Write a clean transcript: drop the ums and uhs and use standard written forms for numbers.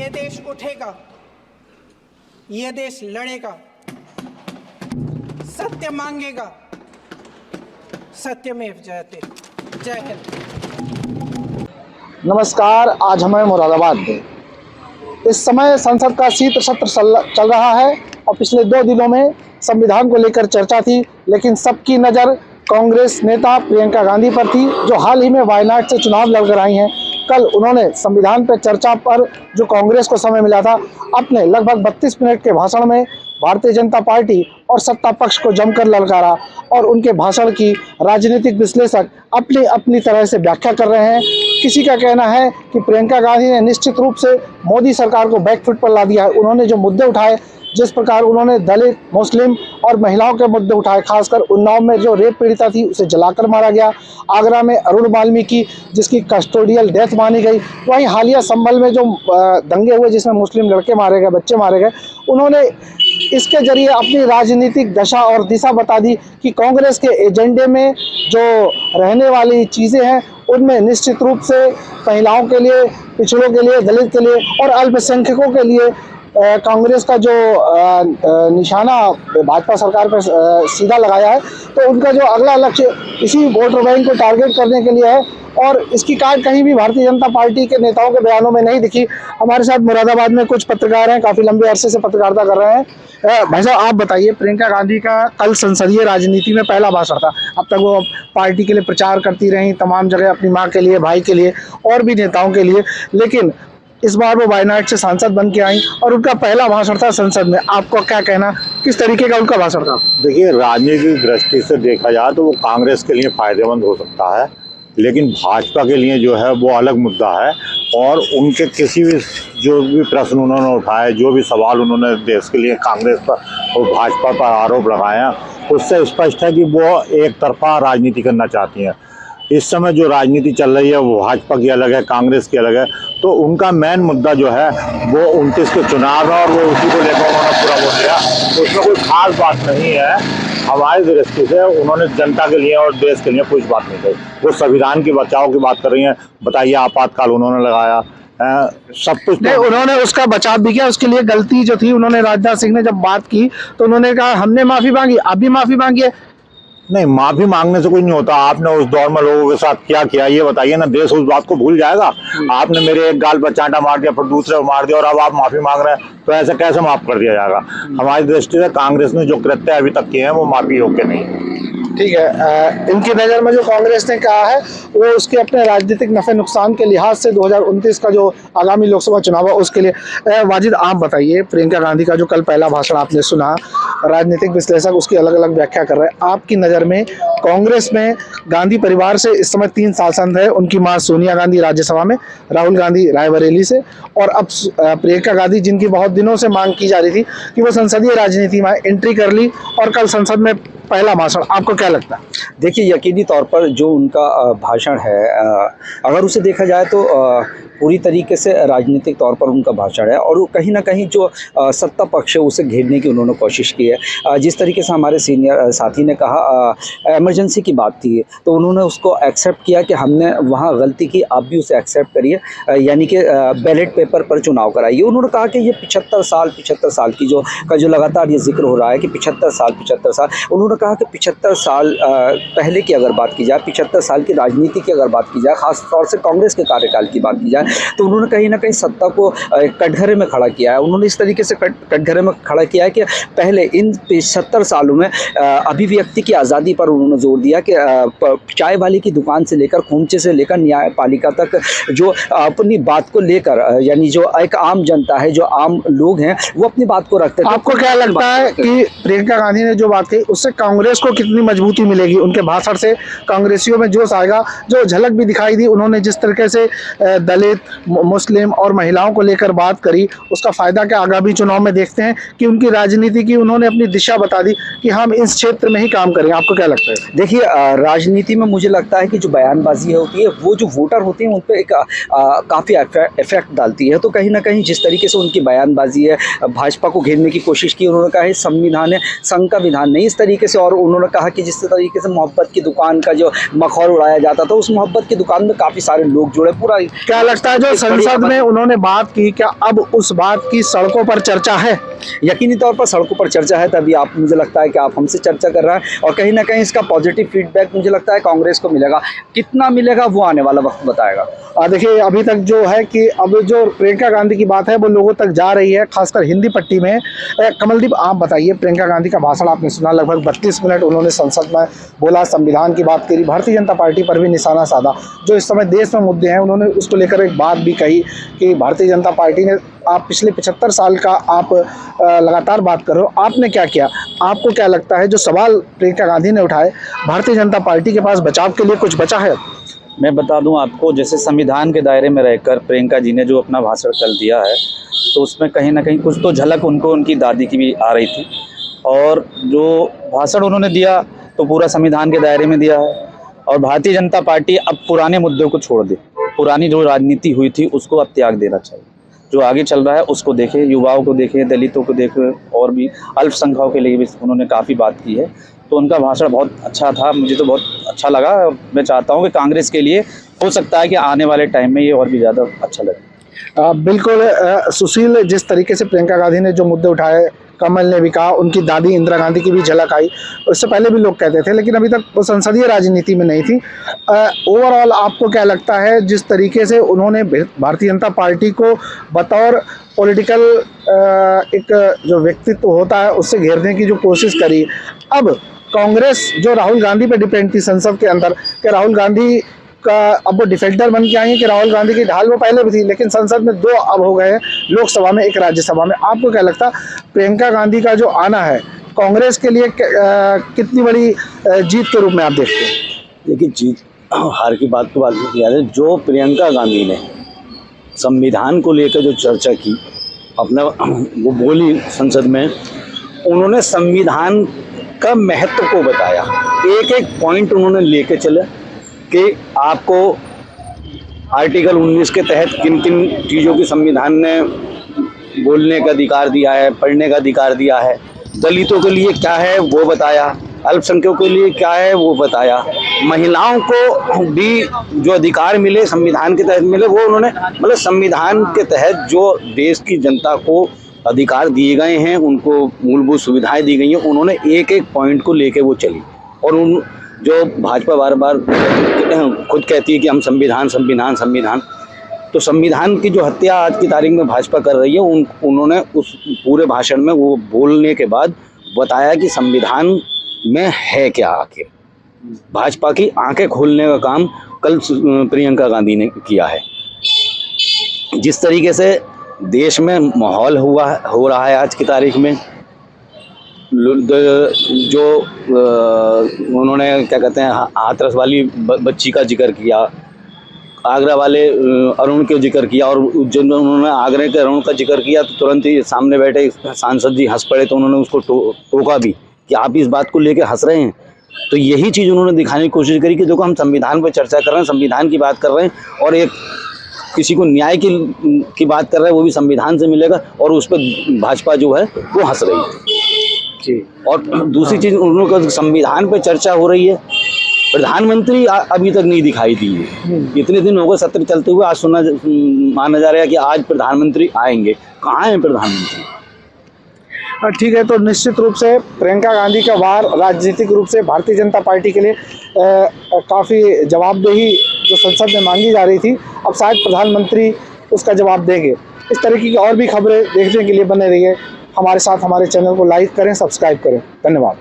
ये देश उठेगा, ये देश लड़ेगा, सत्य मांगेगा, सत्यमेव जयते। जय हिंद। नमस्कार, आज हमें मुरादाबाद में इस समय संसद का शीत सत्र चल रहा है और पिछले 2 दिनों में संविधान को लेकर चर्चा थी, लेकिन सबकी नज़र कांग्रेस नेता प्रियंका गांधी पर थी, जो हाल ही में वायनाड से चुनाव लड़कर आई हैं। कल उन्होंने संविधान पर चर्चा पर जो कांग्रेस को समय मिला था, अपने लगभग 32 मिनट के भाषण में भारतीय जनता पार्टी और सत्ता पक्ष को जमकर ललकारा और उनके भाषण की राजनीतिक विश्लेषक अपनी अपनी तरह से व्याख्या कर रहे हैं। किसी का कहना है कि प्रियंका गांधी ने निश्चित रूप से मोदी सरकार को बैकफुट पर ला दिया है। उन्होंने जो मुद्दे उठाए, जिस प्रकार उन्होंने दलित, मुस्लिम और महिलाओं के मुद्दे उठाए, खासकर उन्नाव में जो रेप पीड़िता थी उसे जलाकर मारा गया, आगरा में अरुण वाल्मीकि जिसकी कस्टोडियल डेथ मानी गई, वहीं हालिया संभल में जो दंगे हुए जिसमें मुस्लिम लड़के मारे गए, बच्चे मारे गए, उन्होंने इसके जरिए अपनी राजनीतिक दशा और दिशा बता दी कि कांग्रेस के एजेंडे में जो रहने वाली चीज़ें हैं उनमें निश्चित रूप से महिलाओं के लिए, पिछड़ों के लिए, दलित के लिए और अल्पसंख्यकों के लिए कांग्रेस का जो निशाना भाजपा सरकार पर सीधा लगाया है, तो उनका जो अगला लक्ष्य इसी वोटर बैंक को टारगेट करने के लिए है और इसकी काट कहीं भी भारतीय जनता पार्टी के नेताओं के बयानों में नहीं दिखी। हमारे साथ मुरादाबाद में कुछ पत्रकार हैं, काफ़ी लंबे अरसे से पत्रकारिता कर रहे हैं। भाई साहब, आप बताइए, प्रियंका गांधी का कल संसदीय राजनीति में पहला भाषण था। अब तक वो पार्टी के लिए प्रचार करती रही तमाम जगह, अपनी माँ के लिए, भाई के लिए और भी नेताओं के लिए, लेकिन इस बार वो वायनाड से सांसद बन के आई और उनका पहला भाषण था संसद में। आपको क्या कहना, किस तरीके का उनका भाषण था? देखिए, राजनीतिक दृष्टि से देखा जाए तो वो कांग्रेस के लिए फायदेमंद हो सकता है, लेकिन भाजपा के लिए जो है वो अलग मुद्दा है। और उनके किसी भी जो भी प्रश्न उन्होंने उठाए, जो भी सवाल उन्होंने देश के लिए कांग्रेस पर और भाजपा पर आरोप लगाया, उससे स्पष्ट है कि वो एक तरफा राजनीति करना चाहती हैं। इस समय जो राजनीति चल रही है वो भाजपा की अलग है, कांग्रेस की अलग है, तो उनका मेन मुद्दा जो है वो 29 के चुनाव है और वो उसी को लेकर उन्होंने पूरा बोल दिया। उसमें कोई खास बात नहीं है हमारी दृष्टि से। उन्होंने जनता के लिए और देश के लिए कुछ बात नहीं कही। वो संविधान के बचाव की बात कर रही हैं। बताइए, आपातकाल उन्होंने लगाया, सब कुछ नहीं, उन्होंने उसका बचाव भी किया। उसके लिए गलती जो थी, उन्होंने राजनाथ सिंह ने जब बात की तो उन्होंने कहा हमने माफी मांगी, आप भी माफी मांगिए। नहीं, माफी मांगने से कुछ नहीं होता। आपने उस दौर में लोगों के साथ क्या किया ये बताइए ना। देश उस बात को भूल जाएगा? आपने मेरे एक गाल पर चांटा मार दिया, फिर दूसरे को मार दिया और अब आप माफी मांग रहे हैं, तो ऐसे कैसे माफ कर दिया जाएगा? हमारी दृष्टि से कांग्रेस ने जो कृत्य अभी तक किए हैं वो माफी योग्य नहीं। ठीक है, इनकी नज़र में जो कांग्रेस ने कहा है वो उसके अपने राजनीतिक नफे नुकसान के लिहाज से 2029 का जो आगामी लोकसभा चुनाव है उसके लिए। वाजिद, आप बताइए, प्रियंका गांधी का जो कल पहला भाषण आपने सुना, राजनीतिक विश्लेषक उसकी अलग अलग व्याख्या कर रहे हैं। आपकी नज़र में कांग्रेस में गांधी परिवार से इस समय 3 सांसद हैं, उनकी माँ सोनिया गांधी राज्यसभा में, राहुल गांधी रायबरेली से और अब प्रियंका गांधी, जिनकी बहुत दिनों से मांग की जा रही थी कि वो संसदीय राजनीति में एंट्री कर ली और कल संसद में पहला भाषण। आपको क्या लगता है? देखिए, यकीनी तौर पर जो उनका भाषण है, अगर उसे देखा जाए तो पूरी तरीके से राजनीतिक तौर पर उनका भाषण है और कहीं ना कहीं जो सत्ता पक्ष है उसे घेरने की उन्होंने कोशिश की है। जिस तरीके से हमारे सीनियर साथी ने कहा इमरजेंसी की बात थी, तो उन्होंने उसको एक्सेप्ट किया कि हमने वहाँ गलती की, आप भी उसे एक्सेप्ट करिए, यानी कि बैलेट पेपर पर चुनाव कराइए। उन्होंने कहा कि ये 75 साल की जो लगातार ये जिक्र हो रहा है कि 75 साल। उन्होंने कहा कि 75 साल पहले की अगर बात की जाए, 75 साल की राजनीति की अगर बात की जाए, खास तौर से कांग्रेस के कार्यकाल की बात की जाए, तो उन्होंने कहीं ना कहीं सत्ता को कटघरे में खड़ा किया है। उन्होंने इस तरीके से कटघरे में खड़ा किया है कि पहले इन 75 सालों में अभिव्यक्ति की आज़ादी पर उन्होंने जोर दिया कि चाय वाली की दुकान से लेकर खोमचे से लेकर न्यायपालिका तक जो अपनी बात को लेकर, यानी जो एक आम जनता है, जो आम लोग हैं, वो अपनी बात को रखते हैं। आपको क्या लगता है कि प्रियंका गांधी ने जो बात कही उससे कांग्रेस को कितनी मजबूती मिलेगी? उनके भाषण से कांग्रेसियों में जोश आएगा? जो झलक भी दिखाई दी, उन्होंने जिस तरीके से दलित, मुस्लिम और महिलाओं को लेकर बात करी, उसका फायदा क्या आगामी चुनाव में देखते हैं कि उनकी राजनीति की उन्होंने अपनी दिशा बता दी कि हम इस क्षेत्र में ही काम करें। आपको क्या लगता है? देखिए, राजनीति में मुझे लगता है कि जो बयानबाजी होती है वो जो वोटर होते हैं उन पर एक काफ़ी इफेक्ट डालती है। तो कहीं ना कहीं जिस तरीके से उनकी बयानबाजी है, भाजपा को घेरने की कोशिश की, उन्होंने कहा संविधान है, संघ का विधान नहीं, इस तरीके से। और उन्होंने कहा कि जिस तरीके से मोहब्बत की दुकान का जो मखौल उड़ाया जाता था, उस मोहब्बत की दुकान में काफ़ी सारे लोग जुड़े। पूरा क्या लगता लगता है जो संसद में उन्होंने बात की, क्या अब उस बात की सड़कों पर चर्चा है? यकीनी तौर पर सड़कों पर चर्चा है, तभी आप, मुझे लगता है कि आप हमसे चर्चा कर रहा है और कहीं ना कहीं इसका पॉजिटिव फीडबैक मुझे लगता है कांग्रेस को मिलेगा। कितना मिलेगा वो आने वाला वक्त बताएगा। देखिए, अभी तक जो है कि अब जो प्रियंका गांधी की बात है वो लोगों तक जा रही है, खासकर हिंदी पट्टी में। कमलदीप, आप बताइए, प्रियंका गांधी का भाषण आपने सुना, लगभग 32 मिनट उन्होंने संसद में बोला, संविधान की बात करी, भारतीय जनता पार्टी पर भी निशाना साधा। जो इस समय देश में मुद्दे हैं उन्होंने उसको लेकर एक बात भी कही कि भारतीय जनता पार्टी ने, आप पिछले 75 साल का आप लगातार बात कर रहे हो, आपने क्या किया? आपको क्या लगता है जो सवाल प्रियंका गांधी ने उठाए, भारतीय जनता पार्टी के पास बचाव के लिए कुछ बचा है? मैं बता दूं आपको, जैसे संविधान के दायरे में रहकर प्रियंका जी ने जो अपना भाषण कल दिया है, तो उसमें कहीं ना कहीं कुछ तो झलक उनको उनकी दादी की भी आ रही थी। और जो भाषण उन्होंने दिया तो पूरा संविधान के दायरे में दिया है। और भारतीय जनता पार्टी अब पुराने मुद्दों को छोड़ दे, पुरानी जो राजनीति हुई थी उसको अब त्याग देना चाहिए। जो आगे चल रहा है उसको देखे, युवाओं को देखे, दलितों को देखे, और भी अल्पसंख्यकों के लिए भी उन्होंने काफ़ी बात की है। तो उनका भाषण बहुत अच्छा था, मुझे तो बहुत अच्छा लगा। मैं चाहता हूं कि कांग्रेस के लिए हो सकता है कि आने वाले टाइम में ये और भी ज़्यादा अच्छा लगे। बिल्कुल सुशील, जिस तरीके से प्रियंका गांधी ने जो मुद्दे उठाए, कमल ने भी कहा, उनकी दादी इंदिरा गांधी की भी झलक आई, उससे पहले भी लोग कहते थे, लेकिन अभी तक वो संसदीय राजनीति में नहीं थी। ओवरऑल आपको क्या लगता है, जिस तरीके से उन्होंने भारतीय जनता पार्टी को बतौर पॉलिटिकल एक जो व्यक्तित्व होता है उससे घेरने की जो कोशिश करी, अब कांग्रेस जो राहुल गांधी पे डिपेंड थी संसद के अंदर, कि राहुल गांधी का अब वो डिफेक्टर बन के आएंगे, कि राहुल गांधी की ढाल वो पहले भी थी, लेकिन संसद में 2 अब हो गए हैं, लोकसभा में, एक राज्यसभा में। आपको क्या लगता है प्रियंका गांधी का जो आना है कांग्रेस के लिए कितनी बड़ी जीत के रूप में आप देखते हैं? देखिए, जीत हार की बात तो बाद में किया है। जो प्रियंका गांधी ने संविधान को लेकर जो चर्चा की, अपना वो बोली संसद में, उन्होंने संविधान का महत्व को बताया। एक एक पॉइंट उन्होंने लेके चले कि आपको आर्टिकल 19 के तहत किन किन चीज़ों की संविधान ने बोलने का अधिकार दिया है, पढ़ने का अधिकार दिया है, दलितों के लिए क्या है वो बताया, अल्पसंख्यकों के लिए क्या है वो बताया, महिलाओं को भी जो अधिकार मिले संविधान के तहत मिले वो उन्होंने, मतलब संविधान के तहत जो देश की जनता को अधिकार दिए गए हैं, उनको मूलभूत सुविधाएं दी गई हैं, उन्होंने एक एक पॉइंट को लेके वो चली। और उन जो भाजपा बार बार खुद कहती है कि हम संविधान संविधान संविधान, तो संविधान की जो हत्या आज की तारीख में भाजपा कर रही है, उन्होंने उस पूरे भाषण में वो बोलने के बाद बताया कि संविधान में है क्या। आखिर भाजपा की आंखें खोलने का काम कल प्रियंका गांधी ने किया है। जिस तरीके से देश में माहौल हो रहा है आज की तारीख में, जो उन्होंने क्या कहते हैं हाथरस वाली बच्ची का जिक्र किया, आगरा वाले अरुण का जिक्र किया, और जब उन्होंने आगरा के अरुण का जिक्र किया तो तुरंत ही सामने बैठे सांसद जी हंस पड़े, तो उन्होंने उसको टोका भी कि आप इस बात को लेके हंस रहे हैं। तो यही चीज़ उन्होंने दिखाने की कोशिश करी कि देखो हम संविधान पर चर्चा कर रहे हैं, संविधान की बात कर रहे हैं, और एक किसी को न्याय की बात कर रहे हैं वो भी संविधान से मिलेगा, और उस पर भाजपा जो है वो हंस रही है जी। और दूसरी चीज़, उन लोगों का संविधान पे चर्चा हो रही है, प्रधानमंत्री अभी तक नहीं दिखाई दी है। इतने दिन हो गए सत्र चलते हुए, आज माना जा रहा है कि आज प्रधानमंत्री आएंगे, कहाँ हैं प्रधानमंत्री? ठीक है, तो निश्चित रूप से प्रियंका गांधी का वार राजनीतिक रूप से भारतीय जनता पार्टी के लिए काफ़ी जवाबदेही जो संसद में मांगी जा रही थी, अब शायद प्रधानमंत्री उसका जवाब देंगे। इस तरीके की और भी खबरें देखने के लिए बने रहिए हमारे साथ। हमारे चैनल को लाइक करें, सब्सक्राइब करें। धन्यवाद।